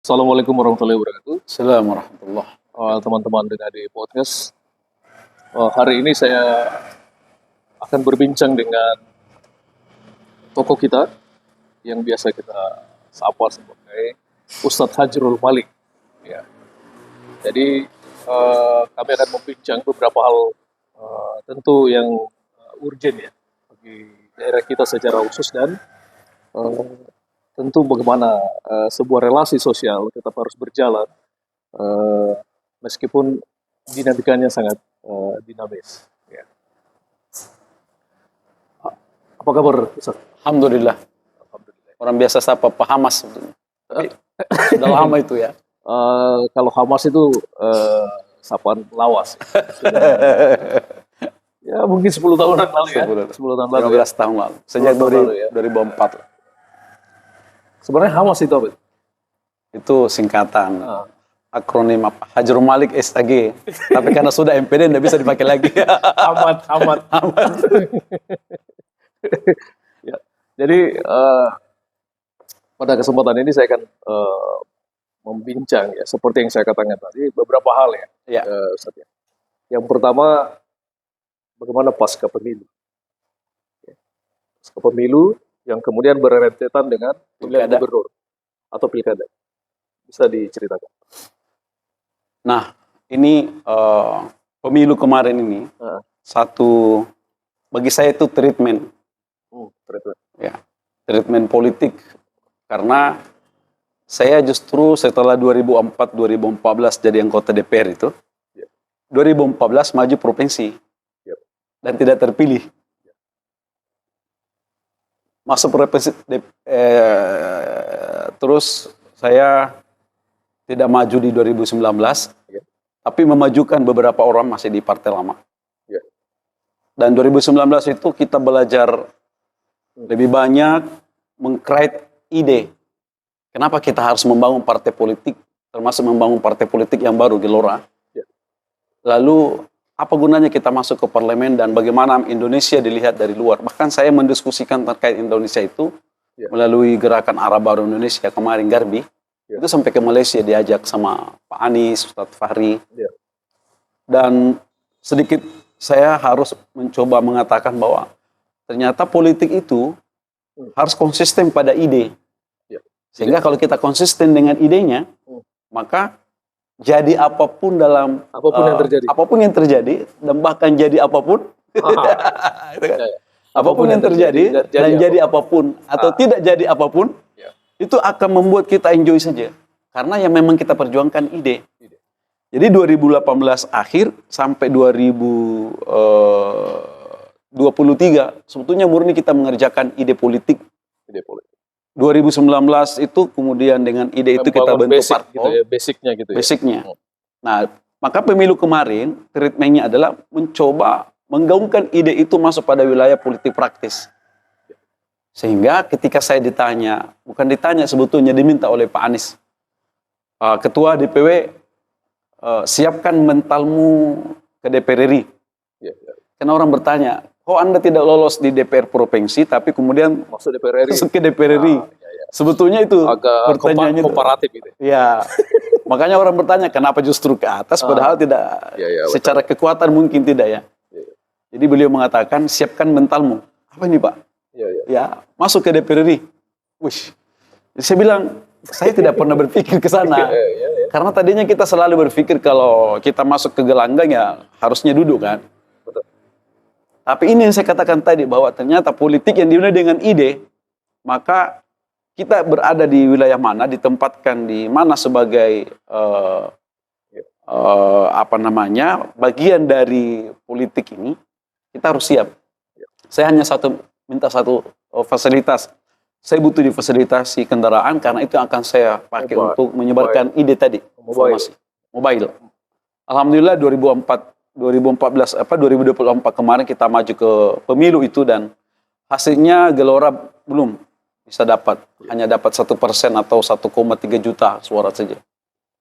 Assalamualaikum warahmatullahi wabarakatuh. Assalamualaikum warahmatullah. Teman-teman dengan di podcast. Hari ini saya akan berbincang dengan tokoh kita yang biasa kita sapa sebagai Ustadz Hajrul Malik. Ya. Jadi kami akan membincang beberapa hal tentu yang urgent ya bagi daerah kita secara khusus dan eh, tentu bagaimana sebuah relasi sosial tetap harus berjalan eh, meskipun dinamikanya sangat dinamis. Ya. Apa kabar, Ustaz? Alhamdulillah. Alhamdulillah. Orang biasa sapa Pak Hamas sebetulnya. Tapi sudah lama itu ya. Kalau Hamas itu sapaan lawas. Sudah, ya mungkin 10 tahun lalu ya. 10 tahun lalu. 15 tahun lalu. Sejak 2004. Sebenarnya Hamas itu apa? Itu singkatan. Akronim apa? Hajrul Malik SAG. Tapi karena sudah MPD tidak bisa dipakai lagi. Amat. Ya. Jadi pada kesempatan ini saya akan membincang ya seperti yang saya katakan tadi beberapa hal ya, Ustaz ya. Yang pertama bagaimana pasca pemilu. Ya. Pasca pemilu yang kemudian berentetan dengan pemilihan gubernur atau pilkada. Bisa diceritakan. Nah, ini pemilu kemarin ini satu bagi saya itu treatment. Treatment. Ya, treatment politik karena saya justru setelah 2004-2014 jadi anggota DPR itu, 2014 maju provinsi dan tidak terpilih. Masuk provinsi, terus saya tidak maju di 2019, tapi memajukan beberapa orang masih di partai lama. Dan 2019 itu kita belajar lebih banyak meng-create ide. Kenapa kita harus membangun partai politik, termasuk membangun partai politik yang baru, Gelora. Lalu, apa gunanya kita masuk ke parlemen dan bagaimana Indonesia dilihat dari luar. Bahkan saya mendiskusikan terkait Indonesia itu melalui gerakan Arah Baru Indonesia kemarin, Garbi. Itu sampai ke Malaysia diajak sama Pak Anies, Ustadz Fahri. Dan sedikit saya harus mencoba mengatakan bahwa ternyata politik itu harus konsisten pada ide. Sehingga kalau kita konsisten dengan idenya, maka jadi apapun dalam apapun yang terjadi dan bahkan jadi apapun, apapun yang terjadi dan jadi apapun atau tidak jadi apapun, itu akan membuat kita enjoy saja. Karena yang memang kita perjuangkan ide. Jadi 2018 akhir sampai 2023 sebetulnya murni kita mengerjakan ide politik. 2019 itu kemudian dengan ide itu kita bentuk parpol. Basicnya gitu ya. Basicnya. Nah, maka pemilu kemarin treatmentnya adalah mencoba menggaungkan ide itu masuk pada wilayah politik praktis. Sehingga ketika saya ditanya, bukan ditanya sebetulnya diminta oleh Pak Anies, Ketua DPW, siapkan mentalmu ke DPR RI. Karena orang bertanya, kok Anda tidak lolos di DPR provinsi, tapi kemudian masuk ke DPR RI. Sebetulnya itu agak pertanyaannya komparatif gitu. Ya, makanya orang bertanya, kenapa justru ke atas, padahal tidak, secara kekuatan mungkin tidak ya. Jadi beliau mengatakan, siapkan mentalmu. Apa ini Pak? Ya, masuk ke DPR RI. Wih, saya bilang, saya tidak pernah berpikir ke sana. Karena tadinya kita selalu berpikir kalau kita masuk ke gelanggang ya harusnya duduk kan. Tapi ini yang saya katakan tadi, bahwa ternyata politik yang dimulai dengan ide, maka kita berada di wilayah mana, ditempatkan di mana sebagai bagian dari politik ini, kita harus siap. Saya hanya minta satu fasilitas. Saya butuh difasilitasi kendaraan karena itu yang akan saya pakai untuk menyebarkan ide tadi, informasi. Mobile. Alhamdulillah 2024 kemarin kita maju ke pemilu itu dan hasilnya Gelora belum bisa dapat, hanya dapat 1% atau 1,3 juta suara saja.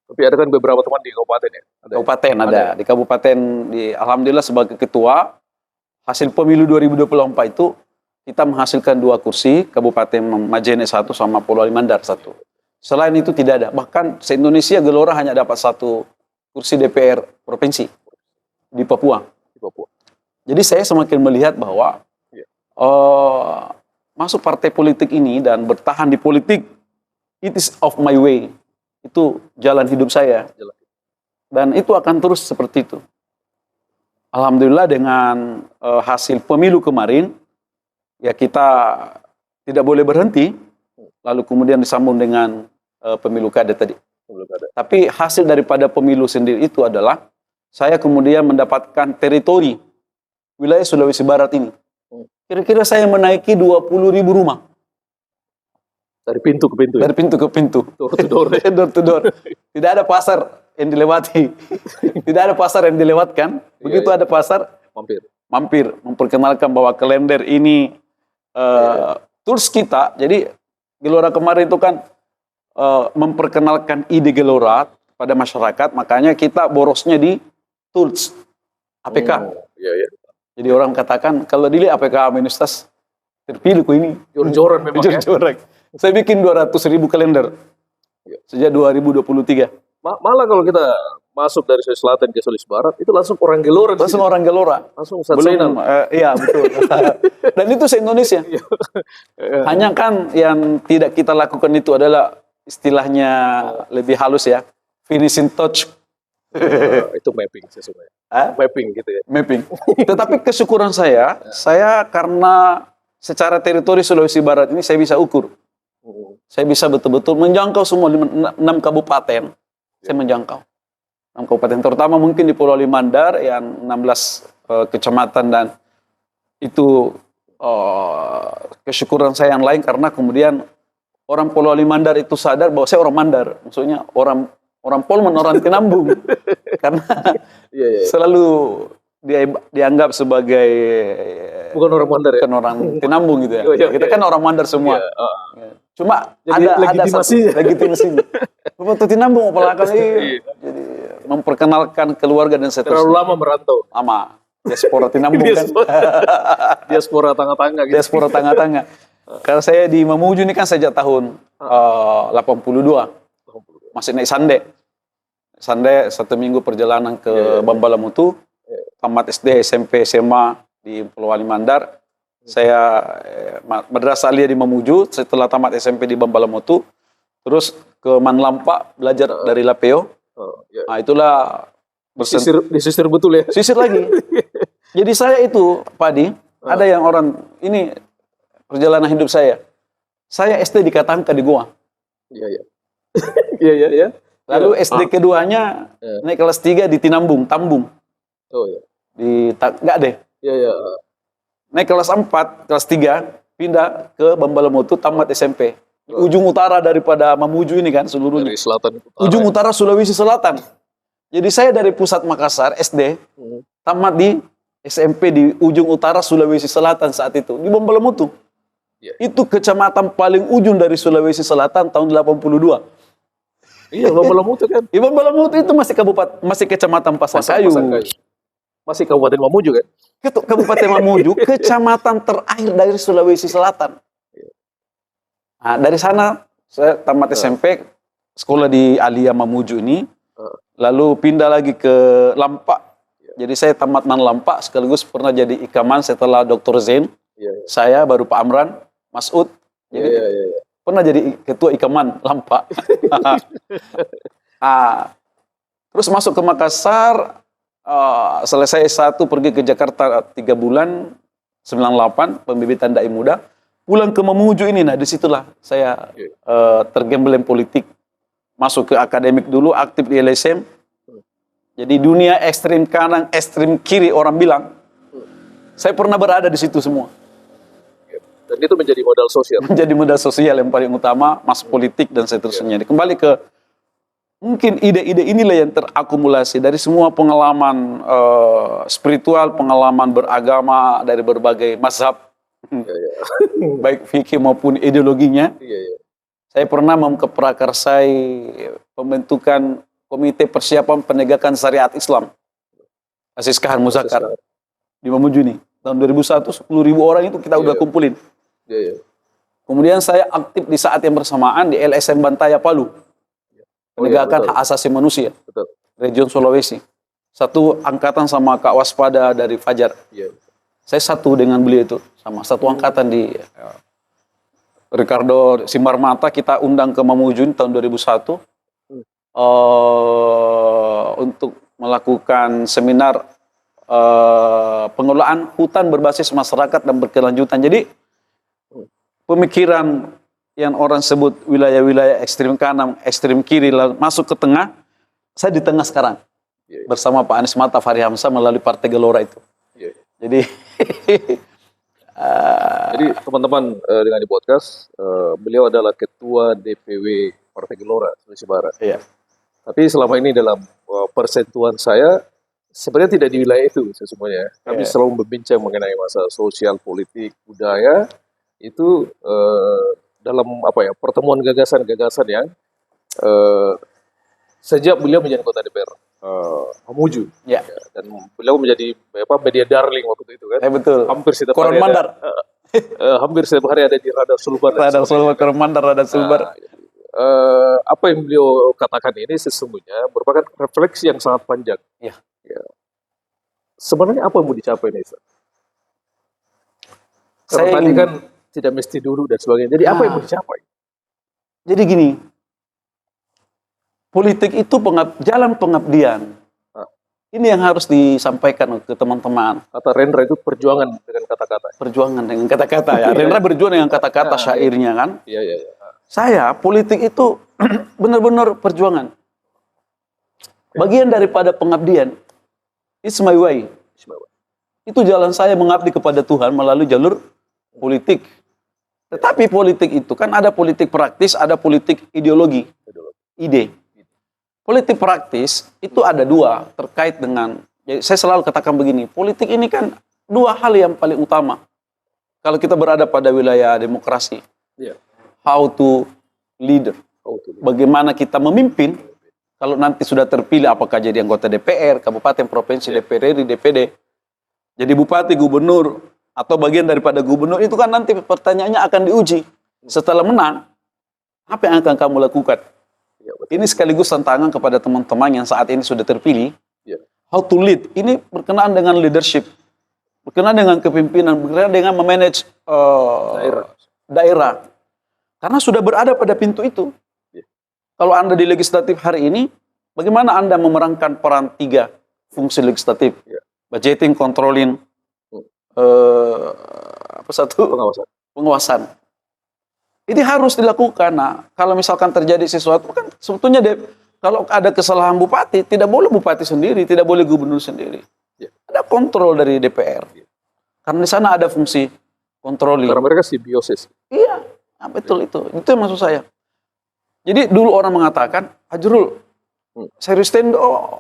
Tapi ada kan beberapa teman di kabupaten ya? Kabupaten ada. Di kabupaten, alhamdulillah sebagai ketua, hasil pemilu 2024 itu kita menghasilkan 2 kursi, Kabupaten Majene 1 sama Pulau Mandar 1. Selain itu tidak ada. Bahkan se-Indonesia Gelora hanya dapat 1 kursi DPR provinsi di Papua. Di Papua. Jadi saya semakin melihat bahwa masuk partai politik ini dan bertahan di politik, it is of my way. Itu jalan hidup saya. Dan itu akan terus seperti itu. Alhamdulillah dengan hasil pemilu kemarin, ya kita tidak boleh berhenti, lalu kemudian disambung dengan pemilu kada tadi. Tapi hasil daripada pemilu sendiri itu adalah, saya kemudian mendapatkan teritori wilayah Sulawesi Barat ini. Kira-kira saya menaiki 20.000 rumah. Dari pintu ke pintu. Dari pintu ke pintu. Door to door. Door to door. Tidak ada pasar yang dilewati. Tidak ada pasar yang dilewatkan. Begitu ada pasar, mampir. Memperkenalkan bahwa kalender ini tools kita. Jadi Gelora kemarin itu kan memperkenalkan ide Gelora pada masyarakat. Makanya kita borosnya di tools APK. Jadi orang katakan kalau dilihat APK Administras terpilih ini. Jor-joran memang. Jor-joran. Saya bikin 200.000 kalender sejak 2023. Malah kalau kita masuk dari Sulawesi Selatan ke Sulawesi Barat, itu langsung orang Gelora. Langsung orang Gelora. Langsung Ustaz Zainal. Iya, betul. Dan itu se-Indonesia. Hanya kan yang tidak kita lakukan itu adalah istilahnya lebih halus ya, finishing touch. Itu mapping sesungguhnya. Mapping gitu ya. Mapping. Tetapi kesyukuran saya karena secara teritori Sulawesi Barat ini saya bisa ukur. Saya bisa betul-betul menjangkau semua 6 kabupaten. Saya menjangkau 6 kabupaten, terutama mungkin di Pulau Limandar yang 16 kecamatan, dan itu kesyukuran saya yang lain karena kemudian orang Pulau Limandar itu sadar bahwa saya orang Mandar, maksudnya orang Polman, orang Tinambung, karena selalu dianggap sebagai bukan orang Mandar ya? Bukan orang Tinambung gitu ya. Kita kan orang Mandar semua. Cuma jadi ada legitimasi. Waktu Tinambung apalagi jadi memperkenalkan keluarga dan seterusnya. Terlalu lama merantau. Lama. Diaspora Tinambung kan. Diaspora tengah-tengah gitu. Diaspora tengah-tengah. Karena saya di Mamuju ini kan sejak tahun 82. Masih naik Sande. Sande 1 minggu perjalanan ke Bambalamutu. Tamat SD, SMP, SMA di Pulau Limandar. Saya Madrasah Aliyah di Mamuju. Setelah tamat SMP di Bambalamutu, terus ke Manlampa belajar dari Lapeo. Nah, itulah disisir betul ya. Sisir lagi. Jadi saya itu, Pak Adi, ada yang orang ini perjalanan hidup saya. Saya SD di Katangka di Goa. Iya. Lalu SD keduanya naik kelas 3 di Tinambung, Tambung. Enggak deh. Naik kelas 4, kelas 3 pindah ke Bambalamutu, tamat SMP. Ujung utara daripada Mamuju ini kan seluruhnya. Dari selatan utara. Ujung utara Sulawesi Selatan. Jadi saya dari pusat Makassar SD, tamat di SMP di ujung utara Sulawesi Selatan saat itu di Bambalamutu. Itu kecamatan paling ujung dari Sulawesi Selatan tahun 82. Iya, Bambalamutu kan. Di Bambalamutu itu masih kecamatan Pasangkayu. Masih Kabupaten Mamuju kan? Kabupaten Mamuju, kecamatan terakhir dari Sulawesi Selatan. Nah, dari sana saya tamat SMP, sekolah di Alia Mamuju ini, lalu pindah lagi ke Lampak. Jadi saya tamat Man Lampak, sekaligus pernah jadi ikaman setelah Dr. Zain. Saya baru Pak Amran, Masud. Jadi pernah jadi ketua ikaman Lampak. Terus masuk ke Makassar, selesai S1 pergi ke Jakarta 3 bulan, 98, pembibitan dai muda. Pulang ke Mamuju ini, nah disitulah saya tergembleng politik. Masuk ke akademik dulu, aktif di LSM. Jadi dunia ekstrim kanan, ekstrim kiri orang bilang. Saya pernah berada di situ semua. Dan itu menjadi modal sosial. Menjadi modal sosial yang paling utama, masuk politik dan seterusnya. Kembali ke mungkin ide-ide inilah yang terakumulasi dari semua pengalaman spiritual, pengalaman beragama dari berbagai mazhab. Baik fikih maupun ideologinya. Saya pernah memprakarsai pembentukan Komite Persiapan Penegakan Syariat Islam Aziz Kahar Muzakkar di Mamuju ini tahun 2001, 10.000 orang itu kita udah kumpulin. Kemudian saya aktif di saat yang bersamaan di LSM Bantaya Palu, penegakan hak asasi manusia, Betul. region Sulawesi. Satu angkatan sama Kak Waspada dari Fajar. Iya. Saya satu dengan beliau itu, sama satu angkatan di Ricardo Simarmata. Kita undang ke Mamujun tahun 2001 untuk melakukan seminar pengelolaan hutan berbasis masyarakat dan berkelanjutan. Jadi pemikiran yang orang sebut wilayah-wilayah ekstrim kanan, ekstrim kiri, lalu masuk ke tengah. Saya di tengah sekarang bersama Pak Anies Mata Fahri Hamzah melalui Partai Gelora itu. Jadi Jadi teman-teman dengan di podcast, beliau adalah ketua DPW Partai Gelora Sulawesi Barat. iya. Tapi selama ini dalam persentuhan saya sebenarnya tidak di wilayah itu sesungguhnya. Kami selalu berbincang mengenai masalah sosial, politik, budaya itu dalam pertemuan gagasan-gagasan yang sejak beliau menjadi kota DPR Mamuju. Ya. Dan beliau menjadi media darling waktu itu kan. Betul. Hampir setiap Koran hari Mandar. hampir setiap hari ada di Radar Sulbar. Radar Sulbar, Koran Mandar, Radar Sulbar. Apa yang beliau katakan ini sesungguhnya merupakan refleksi yang sangat panjang. Ya. Sebenarnya apa yang mau dicapai nih? Saya Karena tadi ingin- kan tidak mesti dulu dan sebagainya. Jadi apa yang mau dicapai? Jadi gini, politik itu jalan pengabdian. Ini yang harus disampaikan ke teman-teman. Kata Rendra itu perjuangan dengan kata-kata. Perjuangan dengan kata-kata ya. Rendra berjuang dengan kata-kata syairnya kan. Iya. Saya politik itu benar-benar perjuangan. Bagian daripada pengabdian. It's my way. Itu jalan saya mengabdi kepada Tuhan melalui jalur politik. Tetapi politik itu kan ada politik praktis, ada politik ideologi, ide. Politik praktis itu ada dua terkait dengan, jadi saya selalu katakan begini, politik ini kan dua hal yang paling utama. Kalau kita berada pada wilayah demokrasi, how to leader, bagaimana kita memimpin, kalau nanti sudah terpilih apakah jadi anggota DPR, kabupaten, provinsi, DPR RI, DPD, jadi bupati, gubernur, atau bagian daripada gubernur, itu kan nanti pertanyaannya akan diuji. Setelah menang, apa yang akan kamu lakukan? Ini sekaligus tantangan kepada teman-teman yang saat ini sudah terpilih. How to lead. Ini berkenaan dengan leadership. Berkenaan dengan kepimpinan. Berkenaan dengan memanage daerah. Karena sudah berada pada pintu itu. Kalau Anda di legislatif hari ini, bagaimana Anda memerankan peran 3 fungsi legislatif? Budgeting, controlling, pengawasan. Ini harus dilakukan. Nah, kalau misalkan terjadi sesuatu kan sebetulnya kalau ada kesalahan bupati, tidak boleh bupati sendiri, tidak boleh gubernur sendiri. Ada kontrol dari DPR. Karena di sana ada fungsi controlling. Karena mereka simbiosis. Iya, betul itu. Itu yang maksud saya. Jadi dulu orang mengatakan, Ajrul, serius tendo.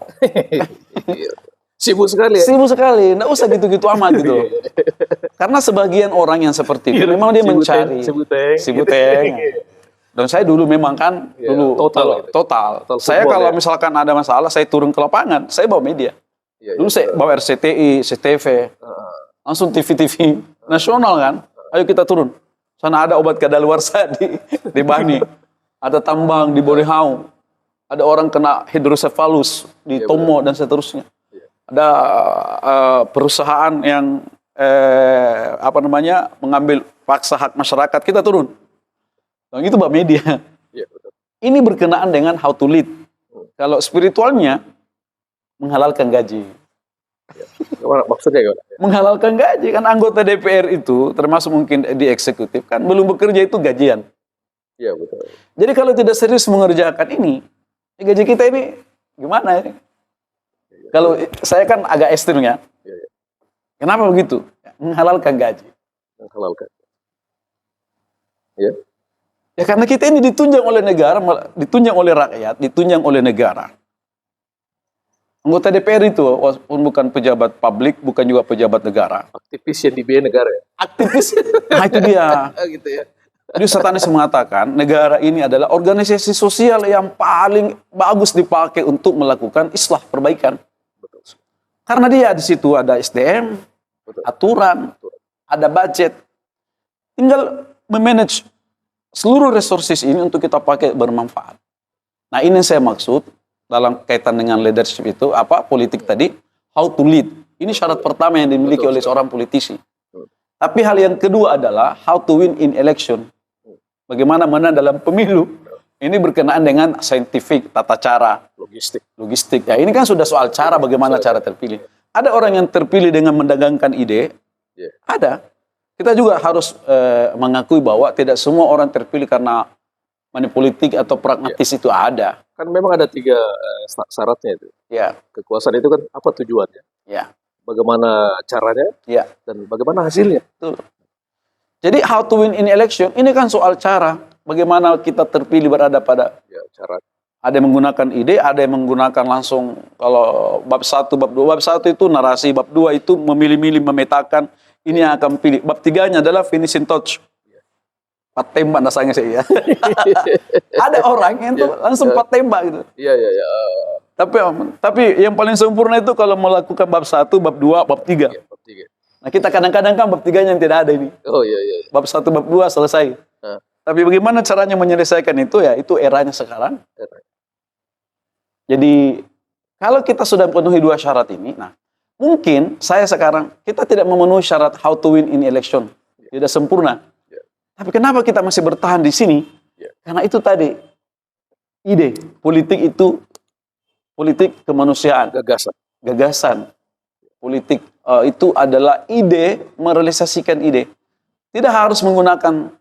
Sibuk sekali ya? Sibuk sekali, nggak usah gitu-gitu amat gitu. Karena sebagian orang yang seperti itu memang dia mencari sibuteng. Dan saya dulu memang kan total. Saya kalau misalkan ada masalah, saya turun ke lapangan, saya bawa media. Dulu saya bawa RCTI, CTV, langsung TV-TV nasional kan. Ayo kita turun. Sana ada obat kadaluarsa di Bani, ada tambang di Borehau, ada orang kena hidrosefalus di Tomo dan seterusnya. Ada perusahaan yang mengambil paksa hak masyarakat, kita turun. Dan itu Mbak media. Ini berkenaan dengan how to lead. Kalau spiritualnya menghalalkan gaji. Maksudnya gimana? Menghalalkan gaji kan anggota DPR itu termasuk mungkin di eksekutif kan belum bekerja itu gajian. Iya betul. Jadi kalau tidak serius mengerjakan ini, gaji kita ini gimana ya? Kalau saya kan agak ekstrim ya. Kenapa begitu? Menghalalkan gaji. Menghalalkan. Ya karena kita ini ditunjang oleh negara, ditunjang oleh rakyat, ditunjang oleh negara. Anggota DPR itu walaupun bukan pejabat publik, bukan juga pejabat negara. Aktivis yang dibiayai negara ya? Aktivis, nah itu dia. Gitu ya. Jadi Satanis mengatakan negara ini adalah organisasi sosial yang paling bagus dipakai untuk melakukan islah perbaikan. Karena dia di situ ada SDM, aturan, ada budget. Tinggal memanage seluruh resources ini untuk kita pakai bermanfaat. Nah, ini yang saya maksud dalam kaitan dengan leadership itu, politik tadi, how to lead. Ini syarat pertama yang dimiliki oleh seorang politisi. Tapi hal yang kedua adalah how to win in election. Bagaimana menang dalam pemilu. Ini berkenaan dengan saintifik, tata cara, logistik. Ya, ini kan sudah soal cara, bagaimana cara terpilih. Ada orang yang terpilih dengan mendagangkan ide, ada. Kita juga harus mengakui bahwa tidak semua orang terpilih karena manipolitik atau pragmatis itu ada. Kan memang ada 3 syaratnya itu. Ya, Kekuasaan itu kan apa tujuannya? ya, Bagaimana caranya? ya. Dan bagaimana hasilnya? Betul. Jadi how to win in election ini kan soal cara. Bagaimana kita terpilih berada pada Cara. ada yang menggunakan ide, ada yang menggunakan langsung kalau bab 1, bab 2. Bab 1 itu narasi, bab 2 itu memilih-milih, memetakan ini yang akan pilih. Bab 3-nya adalah finishing touch. Pat tembak rasanya sih ya. Ada orang yang tuh langsung pat tembak gitu. Iya. Tapi yang paling sempurna itu kalau melakukan bab 1, bab 2, bab 3. Bab 3. Nah, kita kadang-kadang kan bab 3-nya yang tidak ada ini. Oh iya. Bab 1, bab 2 selesai. Tapi bagaimana caranya menyelesaikan itu ya, itu eranya sekarang. Jadi kalau kita sudah memenuhi 2 syarat ini, nah mungkin kita tidak memenuhi syarat how to win in election. Tidak sempurna. Tapi kenapa kita masih bertahan di sini? Karena itu tadi, ide, politik itu, politik kemanusiaan. Gagasan. Politik itu adalah ide, merealisasikan ide. Tidak harus menggunakan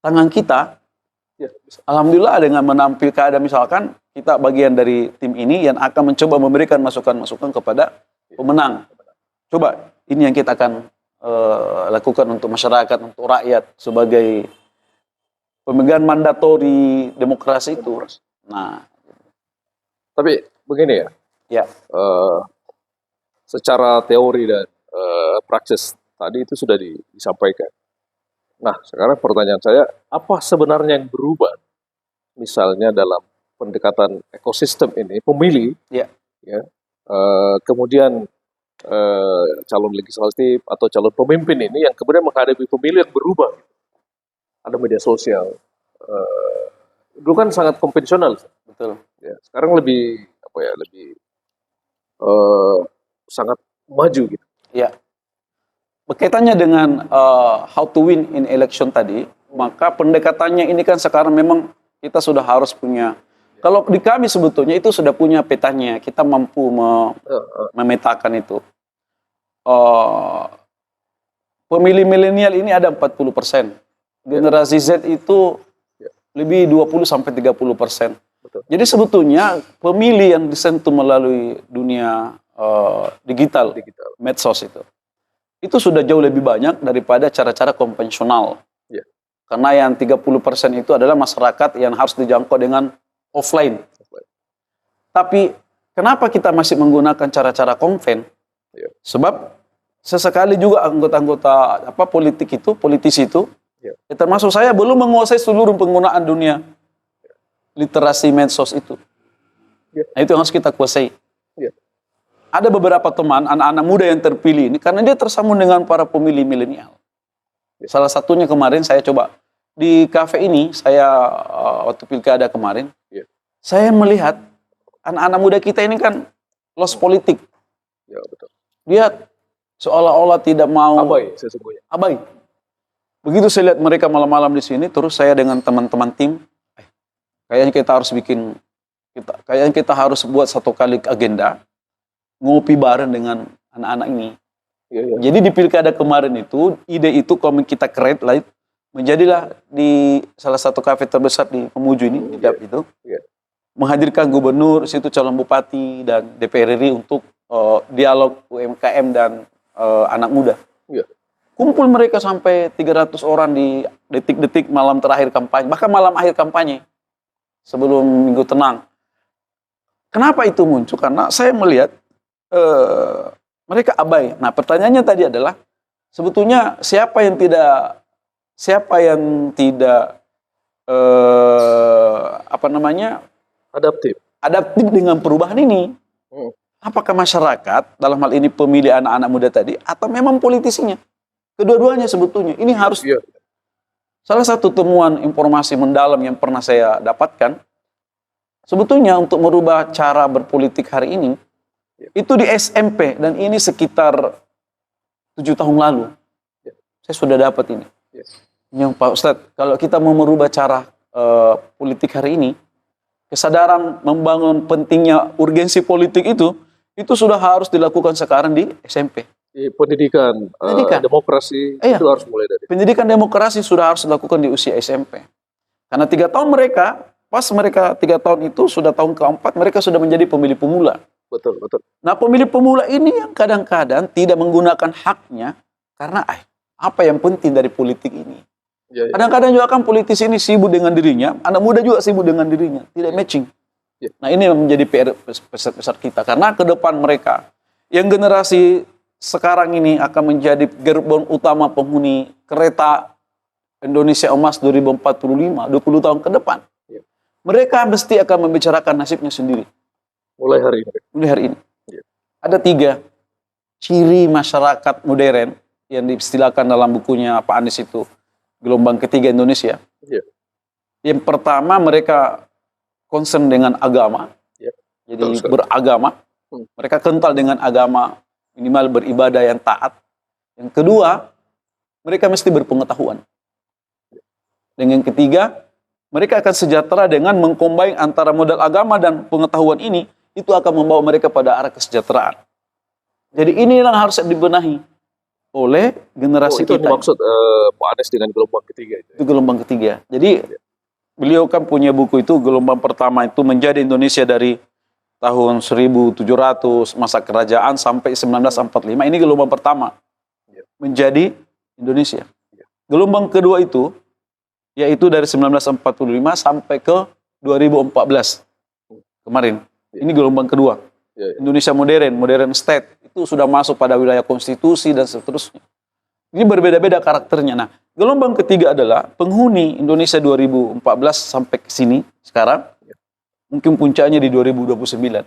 tangan kita. Alhamdulillah dengan menampilkan ada misalkan kita bagian dari tim ini yang akan mencoba memberikan masukan-masukan kepada pemenang. Coba ini yang kita akan lakukan untuk masyarakat, untuk rakyat sebagai pemegang mandatori demokrasi itu. Nah, tapi begini ya. Ya. Secara teori dan praksis tadi itu sudah disampaikan. Nah, sekarang pertanyaan saya, apa sebenarnya yang berubah? Misalnya dalam pendekatan ekosistem ini, pemilih, kemudian calon legislatif atau calon pemimpin ini yang kemudian menghadapi pemilih yang berubah. Ada media sosial. Dulu kan sangat konvensional, betul. Ya, sekarang lebih sangat maju gitu. Ya. Berkaitannya dengan how to win in election tadi, maka pendekatannya ini kan sekarang memang kita sudah harus punya. Kalau di kami sebetulnya itu sudah punya petanya, kita mampu memetakan itu. Pemilih milenial ini ada 40%. Generasi Z itu lebih 20-30%. Jadi sebetulnya pemilih yang disentuh melalui dunia digital, medsos itu sudah jauh lebih banyak daripada cara-cara konvensional. Karena yang 30% itu adalah masyarakat yang harus dijangkau dengan offline. Tapi kenapa kita masih menggunakan cara-cara konven? Sebab sesekali juga anggota-anggota politisi itu, termasuk saya belum menguasai seluruh penggunaan dunia literasi medsos itu. Nah, itu yang harus kita kuasai. Ada beberapa teman, anak-anak muda yang terpilih ini, karena dia tersambung dengan para pemilih milenial. Salah satunya kemarin saya coba, di kafe ini, saya waktu pilkada kemarin, saya melihat anak-anak muda kita ini kan lost politik. Dia seolah-olah tidak mau... Abai, sesungguhnya. Abai. Begitu saya lihat mereka malam-malam di sini, terus saya dengan teman-teman tim, kayaknya kita harus buat satu kali agenda, ngopi bareng dengan anak-anak ini. Jadi di pilkada kemarin itu, ide itu kalau kita create lah, menjadilah di salah satu kafe terbesar di Mamuju ini, itu, menghadirkan gubernur, situ calon bupati dan DPR RI untuk dialog UMKM dan anak muda. Kumpul mereka sampai 300 orang di detik-detik malam terakhir kampanye, bahkan malam akhir kampanye, sebelum Minggu Tenang. Kenapa itu muncul? Karena saya melihat mereka abai. Nah, pertanyaannya tadi adalah sebetulnya siapa yang tidak adaptif dengan perubahan ini? Apakah masyarakat dalam hal ini pemilih anak-anak muda tadi atau memang politisinya? Kedua-duanya sebetulnya ini harus Salah satu temuan informasi mendalam yang pernah saya dapatkan, sebetulnya untuk merubah cara berpolitik hari ini, itu di SMP, dan ini sekitar 7 tahun lalu. Saya sudah dapat ini. Yang Pak Ustadz, kalau kita mau merubah cara politik hari ini, kesadaran membangun pentingnya urgensi politik itu sudah harus dilakukan sekarang di SMP. Di pendidikan, demokrasi Iya. itu harus mulai dari. Pendidikan demokrasi sudah harus dilakukan di usia SMP. Karena 3 tahun mereka, pas mereka 3 tahun itu, sudah tahun keempat, mereka sudah menjadi pemilih pemula. Betul, betul. Nah, pemilih pemula ini yang kadang-kadang tidak menggunakan haknya, karena apa yang penting dari politik ini. Ya, ya. Kadang-kadang juga kan politisi ini sibuk dengan dirinya, anak muda juga sibuk dengan dirinya, tidak matching. Ya. Nah, ini yang menjadi PR besar kita, karena ke depan mereka, yang generasi sekarang ini akan menjadi gerbong utama penghuni kereta Indonesia Emas 2045, 20 tahun ke depan. Ya. Mereka mesti akan membicarakan nasibnya sendiri. Mulai hari ini. Mulai hari ini. Ya. Ada 3 ciri masyarakat modern yang diistilahkan dalam bukunya Pak Anies itu, gelombang ketiga Indonesia. Ya. Yang pertama, mereka concern dengan agama. Ya. Jadi Betul, beragama. Mereka kental dengan agama, minimal beribadah yang taat. Yang kedua, mereka mesti berpengetahuan. Dan yang ketiga, mereka akan sejahtera dengan mengcombine antara modal agama dan pengetahuan ini, itu akan membawa mereka pada arah kesejahteraan. Jadi ini yang harus dibenahi oleh generasi itu kita. maksud Pak Anies dengan gelombang ketiga itu. Itu gelombang ketiga. Jadi beliau kan punya buku itu, gelombang pertama itu menjadi Indonesia dari tahun 1700 masa kerajaan sampai 1945. Ini gelombang pertama menjadi Indonesia. Gelombang kedua itu yaitu dari 1945 sampai ke 2014 kemarin. Ini gelombang kedua. Indonesia modern state, itu sudah masuk pada wilayah konstitusi dan seterusnya. Ini berbeda-beda karakternya. Nah, gelombang ketiga adalah penghuni Indonesia 2014 sampai ke sini sekarang. Mungkin puncaknya di 2029.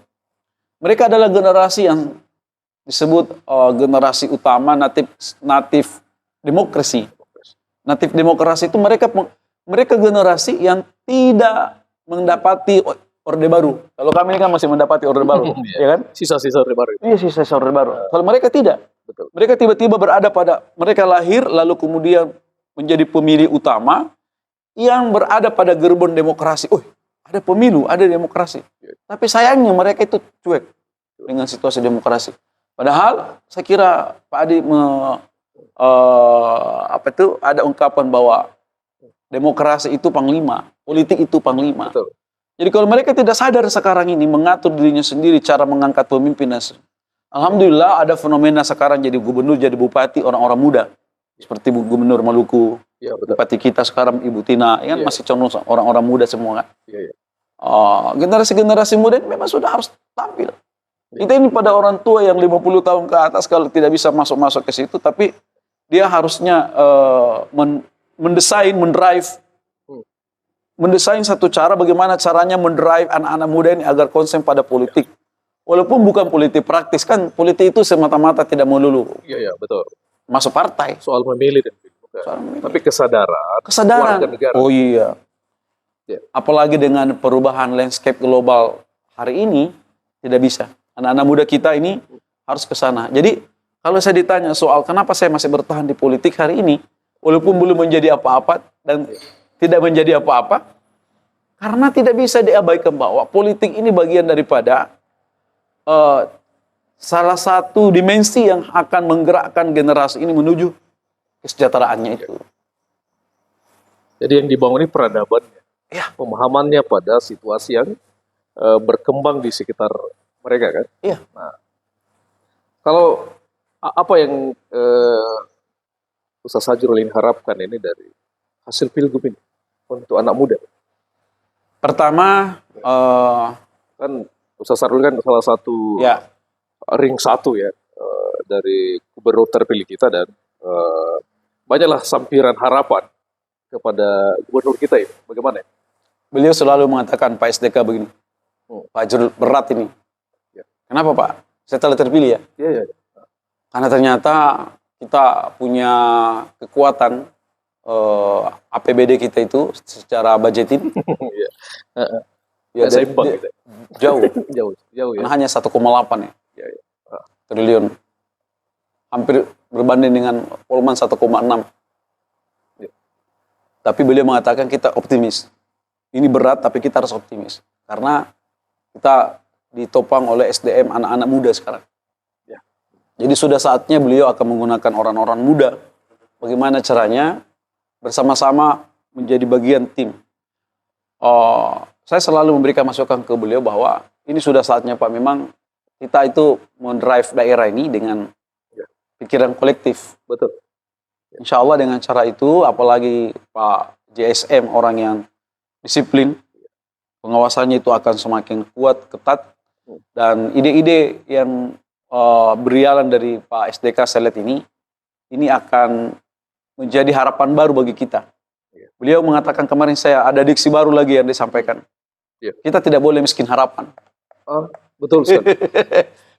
Mereka adalah generasi yang disebut generasi utama natif demokrasi. Natif demokrasi itu mereka generasi yang tidak mendapati Orde Baru. Kalau kami ini kan masih mendapati Orde Baru, ya kan? Sisa-sisa Orde Baru. Iya, sisa-sisa Orde Baru. Kalau mereka tidak. Betul. Mereka tiba-tiba berada pada, mereka lahir lalu kemudian menjadi pemilih utama yang berada pada gerbong demokrasi. Ada pemilu, ada demokrasi. Tapi sayangnya mereka itu cuek dengan situasi demokrasi. Padahal saya kira Pak Adi ada ungkapan bahwa demokrasi itu panglima, politik itu panglima. Betul. Jadi kalau mereka tidak sadar sekarang ini mengatur dirinya sendiri cara mengangkat pemimpin, alhamdulillah ada fenomena sekarang jadi gubernur, jadi bupati orang-orang muda. Seperti Gubernur Maluku, Ya, betul. bupati kita sekarang Ibu Tina, yang masih condong orang-orang muda semua kan. Ya. Generasi-generasi muda ini memang sudah harus tampil. Kita ini pada orang tua yang 50 tahun ke atas kalau tidak bisa masuk-masuk ke situ, tapi dia harusnya mendesain satu cara bagaimana caranya mendrive anak-anak muda ini agar konsen pada politik. Walaupun bukan politik praktis, kan politik itu semata-mata tidak melulu Iya, betul. masuk partai. Soal memilih dan bukan. Tapi kesadaran warga negara. Oh iya. Ya. Apalagi dengan perubahan landscape global hari ini, tidak bisa. Anak-anak muda kita ini harus ke sana. Jadi kalau saya ditanya soal kenapa saya masih bertahan di politik hari ini, walaupun belum menjadi apa-apa dan tidak menjadi apa-apa, karena tidak bisa diabaikan bahwa politik ini bagian daripada salah satu dimensi yang akan menggerakkan generasi ini menuju kesejahteraannya itu. Jadi yang dibangun ini peradabannya. Ya. Pemahamannya pada situasi yang berkembang di sekitar mereka kan. Iya. Nah, kalau apa yang Ustaz Sajrul ini harapkan ini dari hasil pilgub ini untuk anak muda? Pertama, Kan Ustaz Sajrul kan salah satu ring satu ya dari gubernur terpilih kita, dan banyaklah sampiran harapan kepada gubernur kita ini. Bagaimana? beliau selalu mengatakan Pak SDK begini, Pak Jurul berat ini. Ya. Kenapa Pak? Saya telah terpilih ya. Iya. Karena ternyata kita punya kekuatan APBD kita itu secara budgeting Iya. Heeh. ya Nggak seimbang gitu. jauh, Jauh ya. karena hanya 1,8 ya, Iya, iya. triliun, hampir berbanding dengan Polman 1,6. Iya. Tapi beliau mengatakan kita optimis. Ini berat tapi kita harus optimis karena kita ditopang oleh SDM anak-anak muda sekarang. Ya. Jadi sudah saatnya beliau akan menggunakan orang-orang muda. Bagaimana caranya bersama-sama menjadi bagian tim. Saya selalu memberikan masukan ke beliau bahwa ini sudah saatnya Pak, memang kita itu mendrive daerah ini dengan pikiran kolektif. Betul. Insya Allah dengan cara itu, apalagi Pak JSM orang yang disiplin, pengawasannya itu akan semakin kuat, ketat, dan ide-ide yang berjalan dari Pak SDK Selet ini akan menjadi harapan baru bagi kita. Beliau mengatakan kemarin saya ada diksi baru lagi yang disampaikan. Kita tidak boleh miskin harapan. Betul sekali.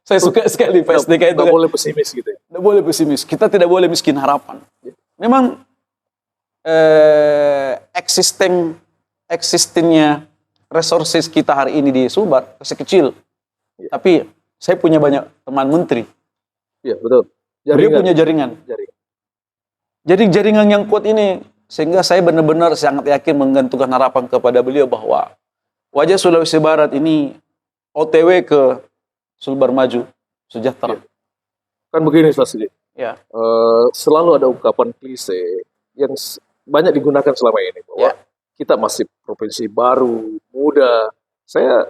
Saya suka sekali Pak SDK itu. Tidak boleh pesimis gitu ya. Tidak boleh pesimis. Kita tidak boleh miskin harapan. Memang existingnya resources kita hari ini di Sulbar masih kecil. Tapi saya punya banyak teman menteri. Iya, betul. Beliau punya jaringan. Jadi jaringan yang kuat ini, sehingga saya benar-benar sangat yakin menggantungkan harapan kepada beliau bahwa wajah Sulawesi Barat ini OTW ke Sulbar Maju Sejahtera. Kan begini, Slasidi. Ya. Selalu ada ungkapan klise yang banyak digunakan selama ini bahwa kita masih provinsi baru, muda. Saya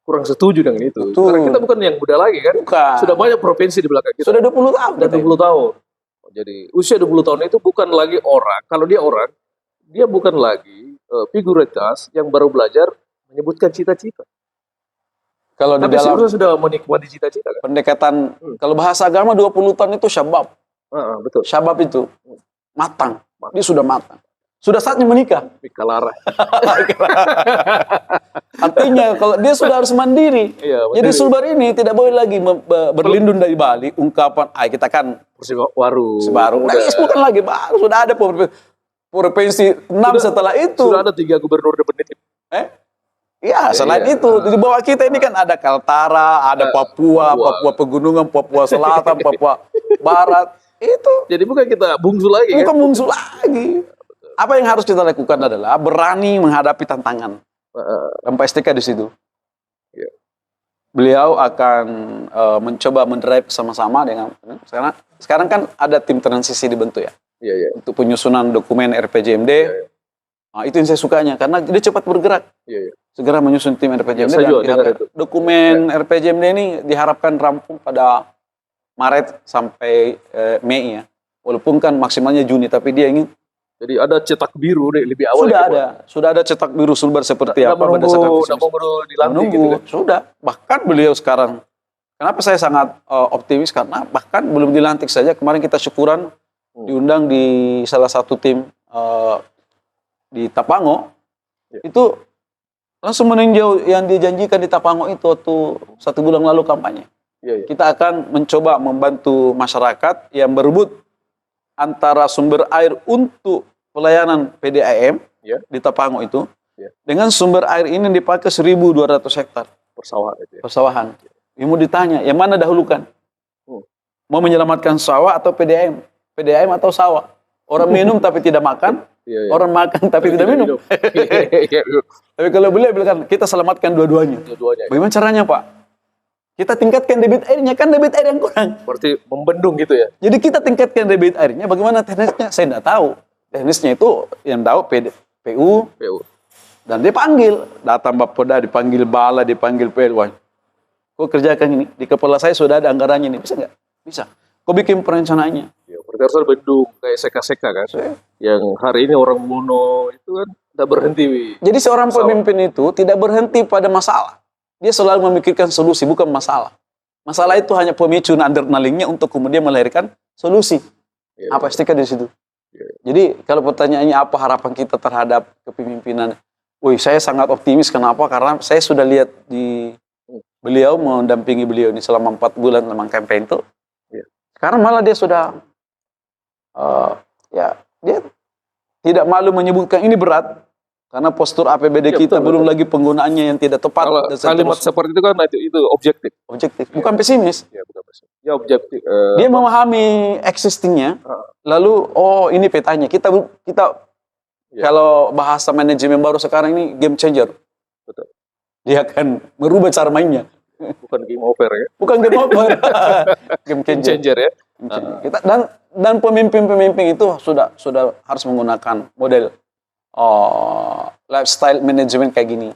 kurang setuju dengan itu. Betul. Karena kita bukan yang muda lagi kan. Bukan. Sudah banyak provinsi di belakang kita. Sudah 20 tahun. Sudah 20 tahun. Jadi usia 20 tahun itu bukan lagi orang. Kalau dia orang, dia bukan lagi figuritas yang baru belajar menyebutkan cita-cita. Kalau di Tapi dalam sebenarnya sudah menikmati cita-cita kan. pendekatan, kalau bahasa agama 20 tahun itu syabab. Betul. Syabab itu matang. Dia sudah matang. Sudah saatnya menikah. Mikalara. Artinya kalau dia sudah harus mandiri. Iya, Jadi Sulbar ini tidak boleh lagi berlindung dari Bali. Ungkapan, kita kan baru. Nah, bukan lagi baru. Sudah ada provinsi 6 setelah itu. Sudah ada 3 gubernur definitif. Ya, selain itu di bawah kita ini kan ada Kaltara, ada Papua Pegunungan, Papua Selatan, Papua Barat. Itu. Jadi bukan kita bungsu lagi. Bukan bungsu lagi. Apa yang harus kita lakukan adalah berani menghadapi tantangan. Dan Pak STK di situ. Beliau akan mencoba mendrive sama-sama dengan sekarang kan ada tim transisi dibentuk ya. Untuk penyusunan dokumen RPJMD. Nah, itu yang saya sukanya karena dia cepat bergerak. Segera menyusun tim RPJMD dan dokumen RPJMD ini diharapkan rampung pada Maret sampai Mei ya. Walaupun kan maksimalnya Juni, tapi dia ingin. Jadi ada cetak biru deh, lebih awal. Sudah ada cetak biru Sulbar seperti apa pada saat dilantik gitu kan. Sudah. Bahkan beliau sekarang, kenapa saya sangat optimis karena bahkan belum dilantik saja kemarin kita syukuran diundang di salah satu tim di Tapango. Itu langsung meninjau yang dijanjikan di Tapango itu waktu 1 bulan lalu kampanye. Kita akan mencoba membantu masyarakat yang berebut antara sumber air untuk pelayanan PDAM di Tapango itu dengan sumber air ini dipakai 1.200 hektar persawahan. Yang mau ditanya, yang mana dahulukan? Mau menyelamatkan sawah atau PDAM? PDAM atau sawah? Orang minum tapi tidak makan, orang makan tapi tidak minum. Tapi kalau beliau bilang kita selamatkan dua-duanya. Bagaimana caranya Pak? Kita tingkatkan debit airnya, kan debit air yang kurang. Berarti membendung gitu ya? Jadi kita tingkatkan debit airnya, bagaimana teknisnya? Saya tidak tahu. Teknisnya itu yang tahu PU. Dan dia panggil, datang Bapeda, dipanggil Bala, dipanggil PLW. Kok kerjakan ini? Di kepala saya sudah ada anggarannya ini, bisa nggak? Bisa. Kok bikin perencanaannya? Berarti harus ada bendung, kayak seka-seka kan? Yang hari ini orang Mono itu kan tidak berhenti. Jadi seorang pemimpin itu tidak berhenti pada masalah. Dia selalu memikirkan solusi, bukan masalah. Masalah itu hanya pemicu adrenalinnya untuk kemudian melahirkan solusi. Apa STK di situ? Jadi kalau pertanyaannya apa harapan kita terhadap kepemimpinan? Saya sangat optimis. Kenapa? Karena saya sudah lihat di beliau mendampingi beliau ini selama 4 bulan dalam campaign itu. Sekarang malah dia sudah dia tidak malu menyebutkan ini berat karena postur APBD Ya, kita betul, belum betul. lagi penggunaannya yang tidak tepat. Kalau dan kalimat seterusnya. seperti itu kan itu objektif. Objektif, bukan pesimis. Ya, bukan maksud. Ya objektif. Dia memahami existingnya, Ah, lalu oh ini petanya. Kita Ya. kalau bahasa manajemen baru sekarang ini game changer. betul. Dia akan merubah cara mainnya. Bukan game over ya. Bukan game over. Game Game changer. changer ya. Game changer. Kita dan pemimpin-pemimpin itu sudah harus menggunakan model lifestyle management kayak gini.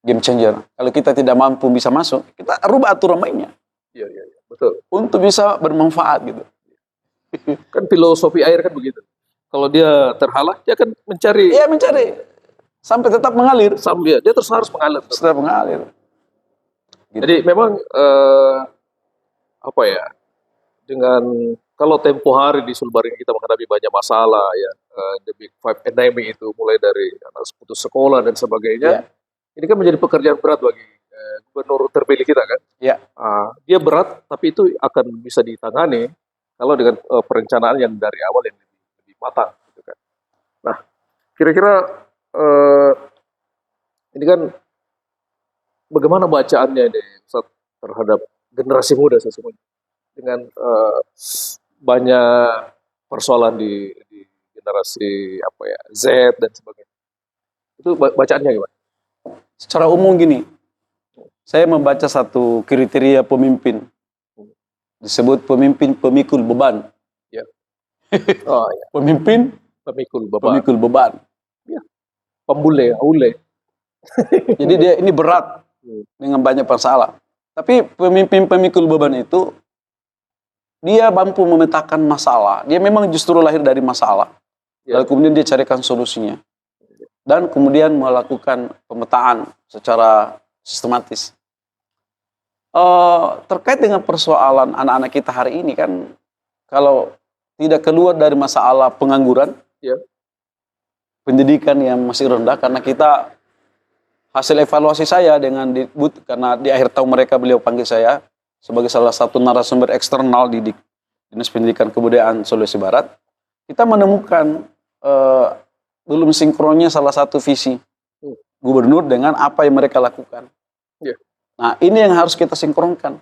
Game changer. Kalau kita tidak mampu bisa masuk, kita rubah aturan mainnya Iya, iya, iya. Betul. untuk bisa bermanfaat gitu. Kan filosofi air kan begitu. Kalau dia terhalang, dia akan mencari Iya mencari sampai tetap mengalir. sambil dia terus harus mengalir. Tetap mengalir. Gitu. Jadi memang apa ya? Dengan kalau tempo hari di Sulbar ini kita menghadapi banyak masalah ya, the big five enemy itu mulai dari anak putus sekolah dan sebagainya. Iya. Ini kan menjadi pekerjaan berat bagi gubernur terpilih kita kan. Ya, Dia berat, tapi itu akan bisa ditangani kalau dengan perencanaan yang dari awal yang lebih matang. Gitu kan. Nah, kira-kira ini kan bagaimana bacaannya ini Ustaz, terhadap generasi muda sesungguhnya dengan banyak persoalan di generasi apa ya Z dan sebagainya. Itu bacaannya gimana? secara umum gini, saya membaca satu kriteria pemimpin, disebut pemimpin pemikul beban. Ya. Oh ya, Pemimpin pemikul beban, pemikul beban. pembule, aule. Jadi dia ini berat dengan banyak masalah. Tapi pemimpin pemikul beban itu dia mampu memetakan masalah. Dia memang justru lahir dari masalah. Ya. Lalu kemudian dia carikan solusinya. Dan kemudian melakukan pemetaan secara sistematis. Terkait dengan persoalan anak-anak kita hari ini kan, kalau tidak keluar dari masalah pengangguran, Ya. pendidikan yang masih rendah, karena kita hasil evaluasi saya dengan karena di akhir tahun mereka beliau panggil saya sebagai salah satu narasumber eksternal di Dinas Pendidikan Kebudayaan Sulawesi Barat, kita menemukan belum sinkronnya salah satu visi gubernur dengan apa yang mereka lakukan. Ya. Nah, ini yang harus kita sinkronkan.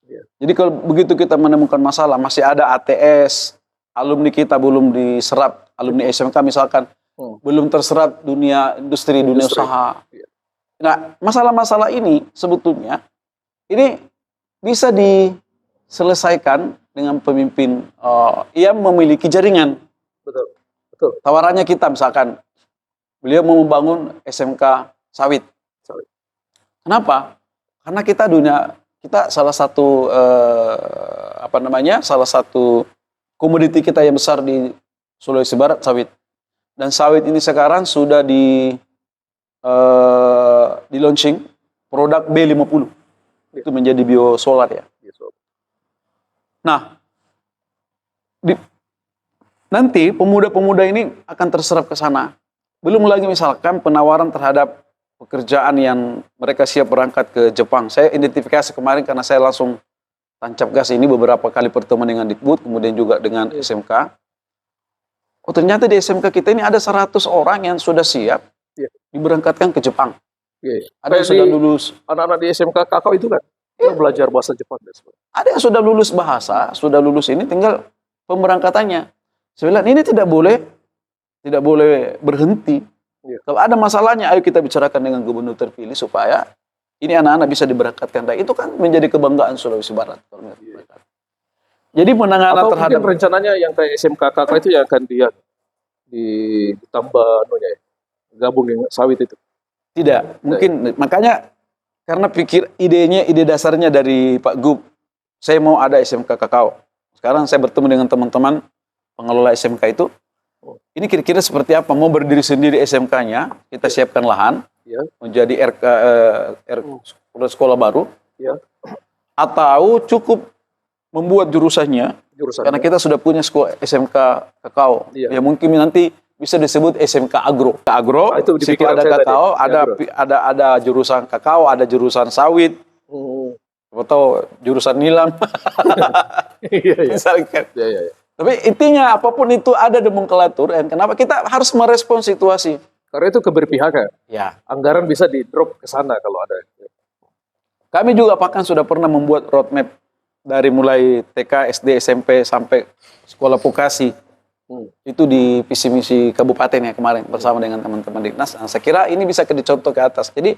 Ya. Jadi kalau begitu kita menemukan masalah, masih ada ATS, alumni kita belum diserap, alumni SMK misalkan, belum terserap dunia industri, dunia usaha. Ya. Nah, masalah-masalah ini sebetulnya ini bisa diselesaikan dengan pemimpin yang memiliki jaringan. Betul. Betul. Tawarannya kita misalkan, beliau mau membangun SMK sawit. Kenapa? Karena kita salah satu salah satu komoditi kita yang besar di Sulawesi Barat sawit. Dan sawit ini sekarang sudah di launching produk B50. Itu menjadi biosolar ya. Nah, nanti pemuda-pemuda ini akan terserap ke sana. Belum lagi misalkan penawaran terhadap pekerjaan yang mereka siap berangkat ke Jepang. Saya identifikasi kemarin karena saya langsung tancap gas ini beberapa kali pertemuan dengan Dikbud, kemudian juga dengan SMK. Oh, ternyata di SMK kita ini ada 100 orang yang sudah siap diberangkatkan ke Jepang. Ada yang sudah lulus. Anak-anak di SMK Kakao itu kan belajar bahasa Jepang. Ada yang sudah lulus bahasa, sudah lulus ini tinggal pemberangkatannya. Saya bilang ini tidak boleh berhenti. Kalau ada masalahnya, ayo kita bicarakan dengan gubernur terpilih supaya ini anak-anak bisa diberangkatkan. Dan itu kan menjadi kebanggaan Sulawesi Barat. Jadi penanganan atau terhadap mungkin rencananya yang kayak SMK Kakao itu yang akan ditambah gabung dengan sawit itu. tidak, mungkin makanya karena ide dasarnya dari Pak Gub, saya mau ada SMK Kakao. Sekarang saya bertemu dengan teman-teman pengelola SMK itu. Ini kira-kira seperti apa? Mau berdiri sendiri SMK-nya, kita siapkan lahan, menjadi sekolah baru, atau cukup membuat jurusannya, karena kita sudah punya sekolah SMK Kakao. Ya mungkin nanti bisa disebut SMK Agro. Itu di situ ada kakao, ada jurusan kakao, ada jurusan sawit, atau jurusan nilam. Misalkan. Tapi intinya apapun itu ada nomenklatur, dan kenapa kita harus merespon situasi. Karena itu keberpihakan. Ya. Anggaran bisa di-drop ke sana kalau ada. Kami juga bahkan sudah pernah membuat roadmap dari mulai TK, SD, SMP sampai sekolah vokasi. Itu di visi misi kabupaten ya kemarin bersama dengan teman-teman Dinas. Nah, saya kira ini bisa dicontoh ke atas. Jadi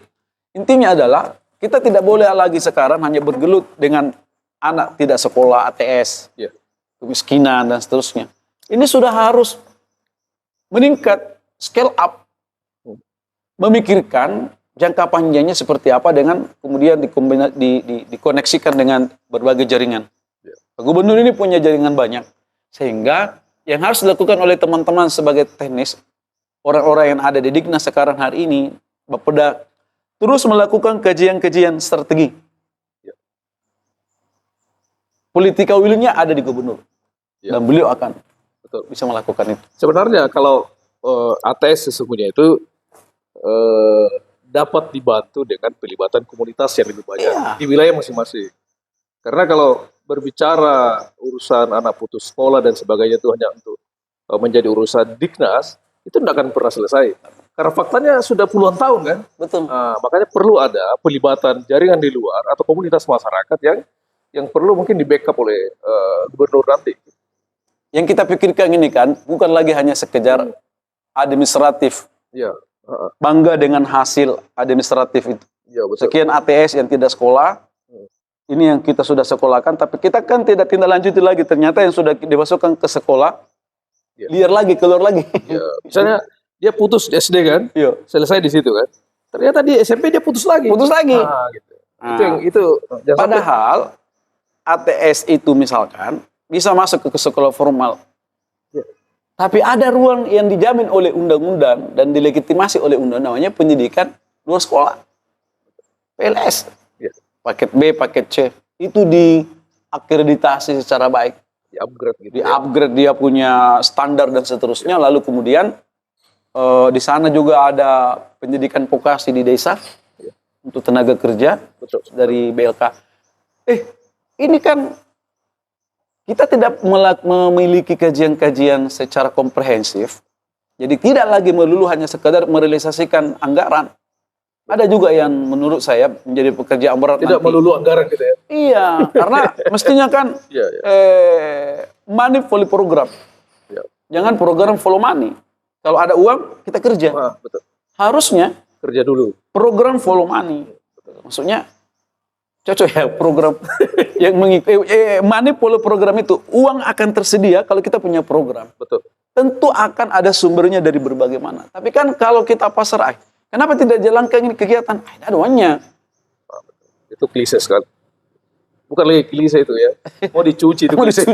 intinya adalah kita tidak boleh lagi sekarang hanya bergelut dengan anak tidak sekolah ATS, kemiskinan dan seterusnya. Ini sudah harus meningkat, scale up, memikirkan jangka panjangnya seperti apa dengan kemudian dikoneksikan dengan berbagai jaringan. Gubernur ini punya jaringan banyak, sehingga yang harus dilakukan oleh teman-teman sebagai teknis, orang-orang yang ada di Dignas sekarang hari ini, Bapeda terus melakukan kajian-kajian strategi. Politika willnya ada di gubernur, dan beliau akan bisa melakukan itu. Sebenarnya kalau ATS sesungguhnya itu dapat dibantu dengan pelibatan komunitas yang lebih banyak di wilayah masing-masing. Karena kalau berbicara urusan anak putus sekolah dan sebagainya itu hanya untuk menjadi urusan Dignas, itu tidak akan pernah selesai. Karena faktanya sudah puluhan tahun kan. Betul. Makanya perlu ada pelibatan jaringan di luar atau komunitas masyarakat yang perlu mungkin di backup oleh gubernur nanti. Yang kita pikirkan ini kan bukan lagi hanya sekedar administratif. Ya. Bangga dengan hasil administratif itu. Ya, betul. Sekian ATS yang tidak sekolah, ini yang kita sudah sekolahkan, tapi kita kan tidak tindak lanjuti lagi. Ternyata yang sudah dimasukkan ke sekolah, liar lagi, keluar lagi. Ya. Misalnya dia putus di SD kan, selesai di situ kan. Ternyata di SMP dia putus lagi. Putus lagi. Gitu. Itu padahal ATS itu misalkan bisa masuk ke sekolah formal. Tapi ada ruang yang dijamin oleh undang-undang dan dilegitimasi oleh undang-undang, namanya pendidikan luar sekolah. PLS. Paket B, paket C. Itu diakreditasi secara baik. Di-upgrade gitu. Di-upgrade dia punya standar dan seterusnya. Lalu kemudian di sana juga ada pendidikan vokasi di desa untuk tenaga kerja dari BLK. Ini kan kita tidak memiliki kajian-kajian secara komprehensif. Jadi tidak lagi melulu hanya sekadar merealisasikan anggaran. Ada juga yang menurut saya menjadi pekerjaan berat. Tidak melulu anggaran gitu ya. Iya, karena mestinya kan money follow program. Jangan program follow money. Kalau ada uang, kita kerja. Betul. Harusnya kerja dulu. Program follow money. Maksudnya cocok ya program yang money follow program itu, uang akan tersedia kalau kita punya program. Betul. Tentu akan ada sumbernya dari berbagai mana. Tapi kan kalau kita pasrah, kenapa tidak jalankan ini kegiatan? Ada uangnya. Itu klise sekali. Bukan lagi klise itu ya. Mau dicuci itu klise.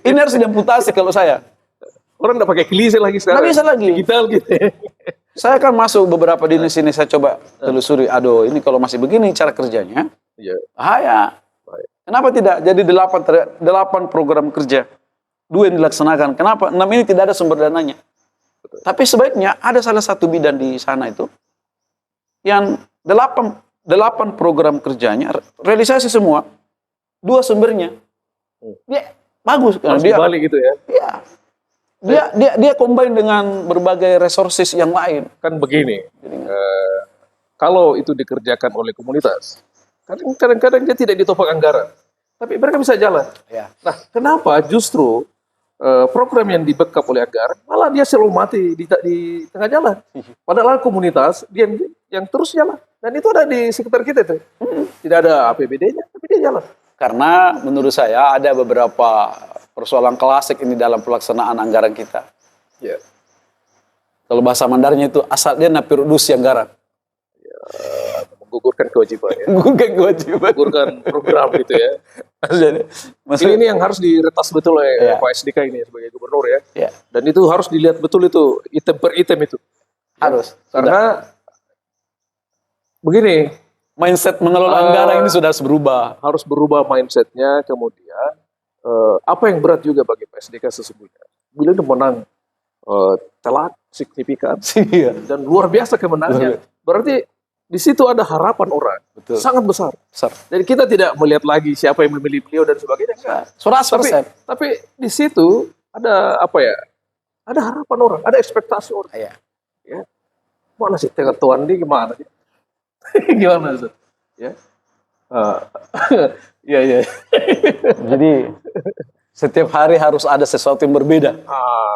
Ini harus diamputasi kalau saya. Orang udah pakai klise lagi sekarang. Nggak bisa lagi. Digital gitu. Saya kan masuk beberapa dinas ini, saya coba telusuri. Aduh, ini kalau masih begini cara kerjanya, bahaya. Kenapa tidak jadi 8 program kerja, 2 yang dilaksanakan? Kenapa 6 ini tidak ada sumber dananya? Tapi sebaiknya ada salah satu bidang di sana itu yang 8 program kerjanya realisasi semua, 2 sumbernya. Dia bagus kan? Dia balik gitu ya. Iya. Dia combine dengan berbagai resources yang lain. Kan begini, kalau itu dikerjakan oleh komunitas, kadang-kadang dia tidak ditopang anggaran, tapi mereka bisa jalan. Nah, kenapa justru program yang di-backup oleh anggaran, malah dia selalu mati di tengah jalan. Padahal komunitas dia yang terus jalan. Dan itu ada di sekitar kita tuh. Tidak ada APBD-nya, tapi dia jalan. Karena menurut saya ada beberapa persoalan klasik ini dalam pelaksanaan anggaran kita. Kalau bahasa Mandarnya itu asal dia napirudusi anggaran. Menggugurkan kewajiban ya. Menggugurkan program gitu ya. Ini yang harus diretas betul oleh Pak SDK ini sebagai gubernur ya. Dan itu harus dilihat betul itu item per item itu. Harus. Karena begini, mindset mengelola anggaran ini sudah harus berubah. Harus berubah mindsetnya. Kemudian apa yang berat juga bagi Pak SDK sesungguhnya. Beliau menang telak signifikan dan luar biasa kemenangannya. Berarti di situ ada harapan orang sangat besar. Jadi kita tidak melihat lagi siapa yang memilih beliau dan sebagainya. 100%. Tapi di situ ada apa ya? Ada harapan orang, ada ekspektasi orang. Iya. Ya, mana sih Tuan di gimana sih? Gimana Ustaz? Ya, Ah, ya ya. Jadi setiap hari harus ada sesuatu yang berbeda.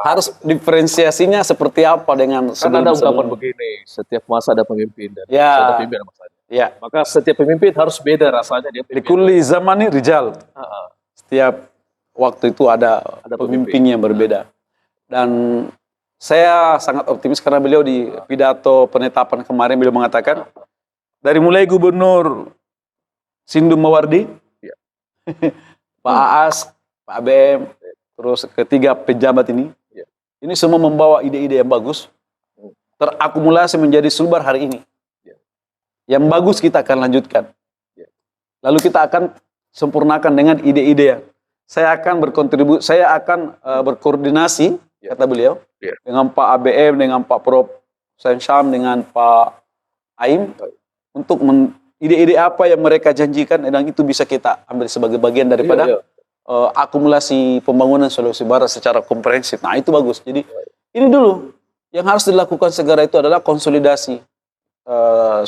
Harus diferensiasinya seperti apa dengan Kan ada ungkapan sebelum-sebelumnya. begini, setiap masa ada pemimpin dan Ya. masa ada pemimpin ada masanya. Ya, Maka setiap pemimpin harus beda rasanya dia pemimpin. likulli zamani rijal. Ah, Setiap waktu itu ada Ada pemimpin yang berbeda. Dan saya sangat optimis karena beliau di pidato penetapan kemarin beliau mengatakan dari mulai Gubernur Sindum Mawardi, Ya. Pak Aas, Pak BM, terus ketiga pejabat ini, Ya. ini semua membawa ide-ide yang bagus, terakumulasi menjadi sulbar hari ini. Ya. Yang bagus kita akan lanjutkan. Ya. Lalu kita akan sempurnakan dengan ide-ide yang saya akan berkontribusi, saya akan berkoordinasi, Ya. kata beliau, Ya. dengan Pak ABM, dengan Pak Prof. Syam, dengan Pak Aim, untuk ide-ide apa yang mereka janjikan, dan itu bisa kita ambil sebagai bagian daripada Iya. akumulasi pembangunan Sulawesi Barat secara komprehensif. Nah itu bagus. Jadi ini dulu yang harus dilakukan segera itu adalah konsolidasi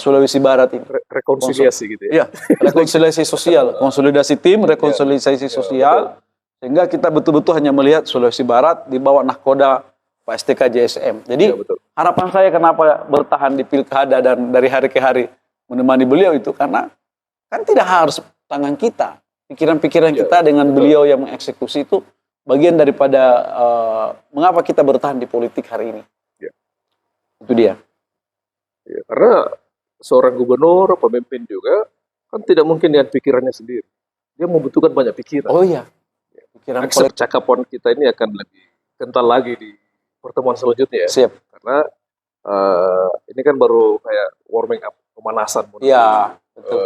Sulawesi Barat ini. Rekonsiliasi gitu ya. Iya, rekonsiliasi sosial, konsolidasi tim, rekonsiliasi sosial, sehingga kita betul-betul hanya melihat Sulawesi Barat di bawah nahkoda Pak STK JSM. Jadi Iya, betul. harapan saya kenapa bertahan di pilkada dan dari hari ke hari menemani beliau itu karena kan tidak harus tangan kita, pikiran-pikiran Iya, kita dengan betul. beliau yang mengeksekusi itu bagian daripada mengapa kita bertahan di politik hari ini. Iya. Itu dia. Ya, karena seorang gubernur, pemimpin juga kan tidak mungkin dengan pikirannya sendiri. Dia membutuhkan banyak pikiran. Oh iya, pikiran kolektif. Percakapan kita ini akan lebih kental lagi di pertemuan selanjutnya ya. Siap. Karena ini kan baru kayak warming up, pemanasan menuju Iya, betul.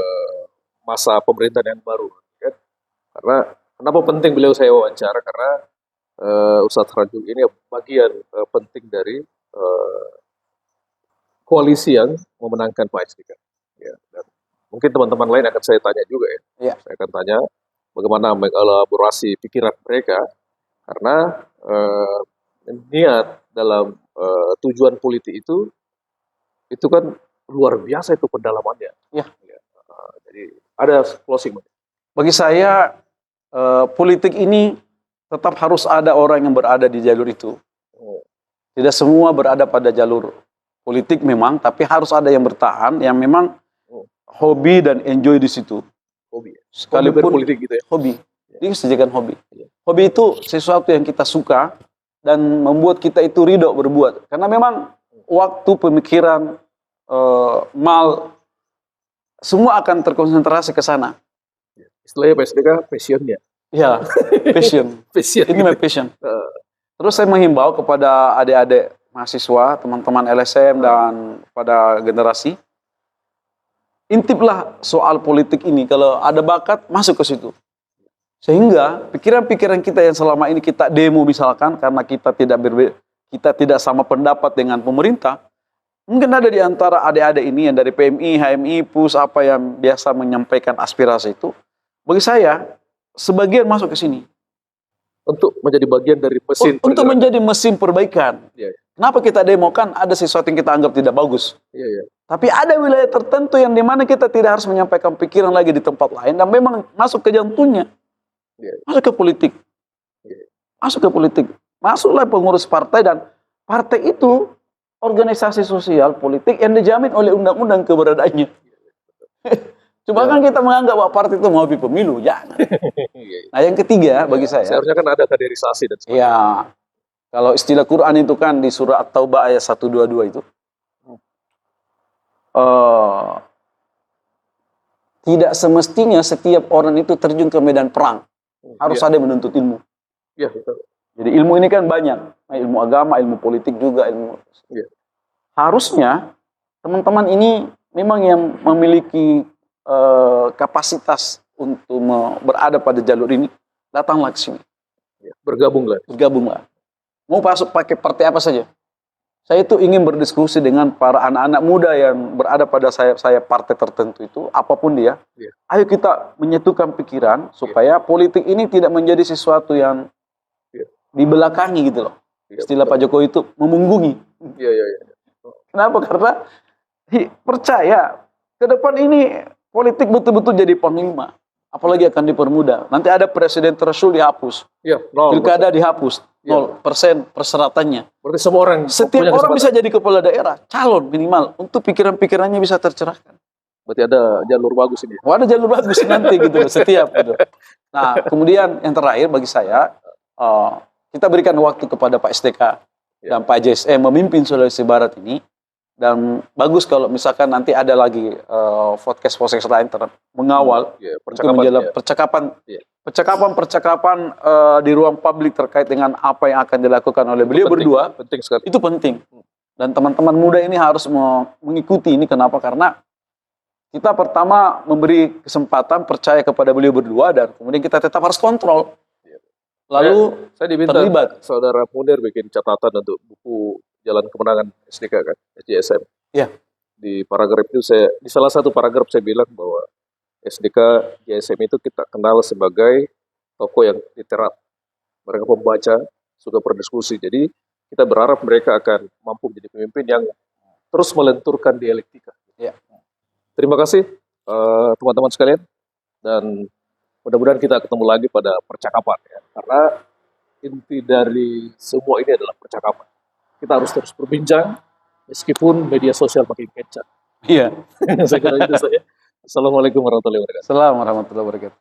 masa pemerintahan yang baru. Kan? Karena kenapa penting beliau saya wawancara? Karena Ustadz Rajul ini bagian penting dari koalisi yang memenangkan Pak SDK. Ya, dan mungkin teman-teman lain akan saya tanya juga ya. Iya. Saya akan tanya bagaimana mengelaborasi pikiran mereka karena niat dalam tujuan politik itu kan luar biasa itu pendalamannya. Ya. Jadi ada closing. Bagi saya politik ini tetap harus ada orang yang berada di jalur itu. Tidak semua berada pada jalur politik memang, tapi harus ada yang bertahan, yang memang hobi dan enjoy di situ. Hobi. Sekalipun politik gitu ya. hobi. Ini sejadikan hobi. Hobi itu sesuatu yang kita suka dan membuat kita itu ridho berbuat. Karena memang waktu, pemikiran, mal, semua akan terkonsentrasi ke sana. Istilahnya PSDK passionnya. Ya, passion. Passion. Ini my passion. Terus saya menghimbau kepada adik-adik mahasiswa, teman-teman LSM dan pada generasi, intiplah soal politik ini. Kalau ada bakat, masuk ke situ. Sehingga pikiran-pikiran kita yang selama ini kita demo misalkan karena kita tidak sama pendapat dengan pemerintah, mungkin ada di antara adik-adik ini yang dari PMI, HMI, PUS apa yang biasa menyampaikan aspirasi itu, bagi saya sebagian masuk ke sini. Untuk menjadi bagian dari mesin. Untuk menjadi mesin perbaikan. Iya. Kenapa kita demo? Kan ada sesuatu yang kita anggap tidak bagus. Iya. Tapi ada wilayah tertentu yang dimana kita tidak harus menyampaikan pikiran lagi di tempat lain dan memang masuk ke jantungnya. Iya. Masuk ke politik. Iya. Masuk ke politik. Masuklah pengurus partai dan partai itu organisasi sosial politik yang dijamin oleh undang-undang keberadaannya. Cuma kan kita menganggap bahwa partai itu mau pemilu, jangan. Nah yang ketiga bagi saya, seharusnya kan ada kaderisasi dan sebagainya. ya kalau istilah Quran itu kan di surah At-Taubah ayat 122 itu, tidak semestinya setiap orang itu terjun ke medan perang. Harus ada yang menuntut ilmu. Iya, betul. Jadi ilmu ini kan banyak, ilmu agama, ilmu politik juga, ilmu. Iya. Harusnya teman-teman ini memang yang memiliki kapasitas untuk berada pada jalur ini, datanglah ke sini. Ya, bergabunglah. Bergabunglah. Mau masuk pakai partai apa saja. Saya itu ingin berdiskusi dengan para anak-anak muda yang berada pada sayap-sayap partai tertentu itu, apapun dia. Ya. Ayo kita menyatukan pikiran supaya politik ini tidak menjadi sesuatu yang dibelakangi gitu loh. Iya, Istilah Pak Jokowi itu memunggungi. Iya, iya, iya. Kenapa? Karena percaya ke depan ini politik betul-betul jadi panglima. Apalagi akan dipermudah. Nanti ada presiden threshold dihapus. Iya, nol. Pilkada dihapus. 0% persyaratannya. Berarti semua orang Setiap punya orang kesempatan. bisa jadi kepala daerah, calon minimal, untuk pikiran-pikirannya bisa tercerahkan. Berarti ada jalur bagus ini. Wah, ada jalur bagus nanti gitu loh, setiap gitu. Nah, kemudian yang terakhir bagi saya, kita berikan waktu kepada Pak SDK dan Pak JSM memimpin Sulawesi Barat ini. Dan bagus kalau misalkan nanti ada lagi podcast lain mengawal Iya, percakapan di ruang publik terkait dengan apa yang akan dilakukan oleh beliau berdua. Penting sekali. Itu penting. Dan teman-teman muda ini harus mengikuti ini. Kenapa? Karena kita pertama memberi kesempatan percaya kepada beliau berdua dan kemudian kita tetap harus kontrol. Lalu saya diminta terlibat. Saudara Munir bikin catatan untuk buku Jalan Kemenangan SDK kan, SJSM. Iya. Di paragraf itu di salah satu paragraf saya bilang bahwa SDK JSM itu kita kenal sebagai tokoh yang literat. Mereka pembaca, suka berdiskusi. Jadi kita berharap mereka akan mampu menjadi pemimpin yang terus melenturkan dialektika. Ya. Terima kasih teman-teman sekalian, dan mudah-mudahan kita ketemu lagi pada percakapan ya. Karena inti dari semua ini adalah percakapan. Kita harus terus berbincang meskipun media sosial makin kencang. Iya. Saya kira itu saja. Assalamualaikum warahmatullahi wabarakatuh. Assalamualaikum warahmatullahi wabarakatuh.